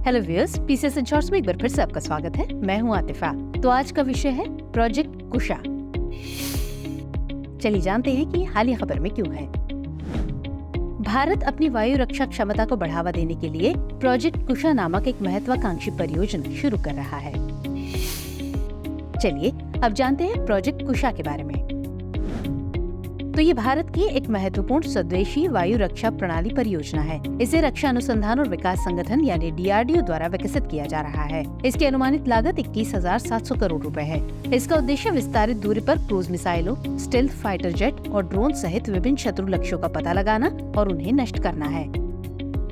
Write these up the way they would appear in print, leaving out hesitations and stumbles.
Hello viewers, PCS in shorts में एक बार फिर से आपका स्वागत है। मैं हूं आतिफा। तो आज का विषय है प्रोजेक्ट कुशा। चलिए जानते हैं कि हालिया खबर में क्यों है। भारत अपनी वायु रक्षा क्षमता को बढ़ावा देने के लिए प्रोजेक्ट कुशा नामक एक महत्वाकांक्षी परियोजना शुरू कर रहा है। चलिए अब जानते हैं प्रोजेक्ट कुशा के बारे में। तो ये भारत की एक महत्वपूर्ण स्वदेशी वायु रक्षा प्रणाली परियोजना है। इसे रक्षा अनुसंधान और विकास संगठन यानी DRDO द्वारा विकसित किया जा रहा है। इसकी अनुमानित लागत 21,700 करोड़ रुपए है। इसका उद्देश्य विस्तारित दूरी पर क्रूज मिसाइलों, स्टेल्थ फाइटर जेट और ड्रोन सहित विभिन्न शत्रु लक्ष्यों का पता लगाना और उन्हें नष्ट करना है।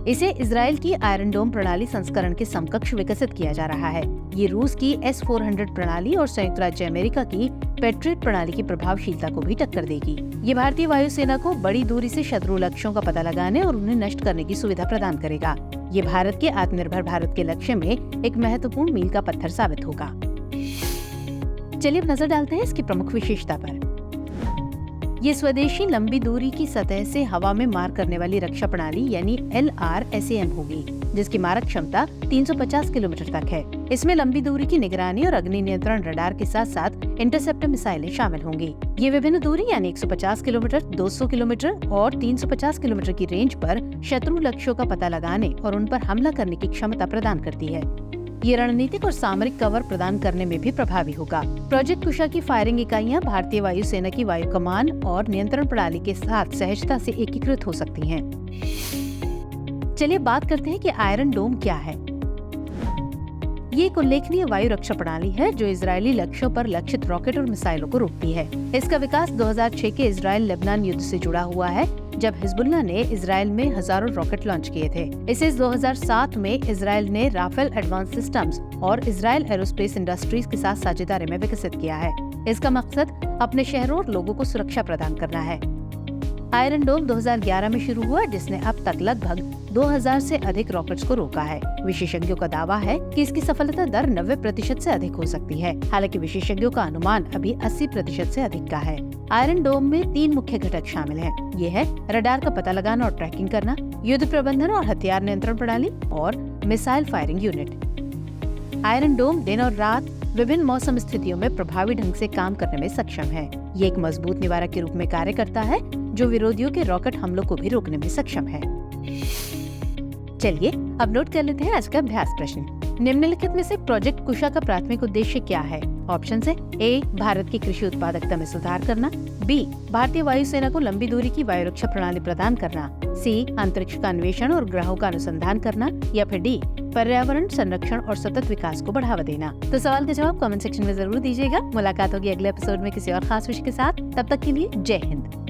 इसे इजराइल की आयरन डोम प्रणाली संस्करण के समकक्ष विकसित किया जा रहा है। ये रूस की S-400 प्रणाली और संयुक्त राज्य अमेरिका की पेट्रियट प्रणाली की प्रभावशीलता को भी टक्कर देगी। ये भारतीय वायुसेना को बड़ी दूरी से शत्रु लक्ष्यों का पता लगाने और उन्हें नष्ट करने की सुविधा प्रदान करेगा। ये भारत के आत्मनिर्भर भारत के लक्ष्य में एक महत्वपूर्ण मील का पत्थर साबित होगा। चलिए अब नजर डालते हैं इसकी प्रमुख विशेषता पर। ये स्वदेशी लंबी दूरी की सतह से हवा में मार करने वाली रक्षा प्रणाली यानी LRSAM होगी, जिसकी मारक क्षमता 350 किलोमीटर तक है। इसमें लंबी दूरी की निगरानी और अग्नि नियंत्रण रडार के साथ साथ इंटरसेप्टर मिसाइलें शामिल होंगी। ये विभिन्न दूरी यानी 150 किलोमीटर, 200 किलोमीटर और 350 किलोमीटर की रेंज पर शत्रु लक्ष्यों का पता लगाने और उन पर हमला करने की क्षमता प्रदान करती है। ये रणनीतिक और सामरिक कवर प्रदान करने में भी प्रभावी होगा। प्रोजेक्ट कुशा की फायरिंग इकाइयां भारतीय वायुसेना की वायु कमान और नियंत्रण प्रणाली के साथ सहजता से एकीकृत हो सकती हैं। चलिए बात करते हैं कि आयरन डोम क्या है। ये एक उल्लेखनीय वायु रक्षा प्रणाली है जो इजरायली लक्ष्यों पर लक्षित रॉकेट और मिसाइलों को रोकती है। इसका विकास 2006 के इजरायल लेबनान युद्ध से जुड़ा हुआ है, जब हिजबुल्लाह ने इजरायल में हजारों रॉकेट लॉन्च किए थे। इसे 2007 में इजरायल ने राफेल एडवांस सिस्टम्स और इजरायल एरोस्पेस इंडस्ट्रीज के साथ साझेदारी में विकसित किया है। इसका मकसद अपने शहरों और लोगों को सुरक्षा प्रदान करना है। आयरन डोम 2011 में शुरू हुआ, जिसने अब तक लगभग 2000 से अधिक रॉकेट्स को रोका है। विशेषज्ञों का दावा है कि इसकी सफलता दर 90% से अधिक हो सकती है। हालांकि विशेषज्ञों का अनुमान अभी 80% से अधिक का है। आयरन डोम में 3 मुख्य घटक शामिल हैं। ये है रडार का पता लगाना और ट्रैकिंग करना, युद्ध प्रबंधन और हथियार नियंत्रण प्रणाली और मिसाइल फायरिंग यूनिट। आयरन डोम दिन और रात विभिन्न मौसम स्थितियों में प्रभावी ढंग से काम करने में सक्षम है। ये एक मजबूत निवारक के रूप में कार्य करता है, जो विरोधियों के रॉकेट हमलों को भी रोकने में सक्षम है। चलिए अब नोट कर लेते हैं आज का अभ्यास प्रश्न। निम्नलिखित में से प्रोजेक्ट कुशा का प्राथमिक उद्देश्य क्या है? ऑप्शन है A, भारत की कृषि उत्पादकता में सुधार करना, B, भारतीय वायुसेना को लंबी दूरी की वायु रक्षा प्रणाली प्रदान करना, C, अंतरिक्ष का अन्वेषण और ग्रहों का अनुसंधान करना, या फिर D, पर्यावरण संरक्षण और सतत विकास को बढ़ावा देना। तो सवाल का जवाब कमेंट सेक्शन में जरूर दीजिएगा। मुलाकात होगी अगले एपिसोड में किसी और खास विषय के साथ। तब तक के लिए जय हिंद।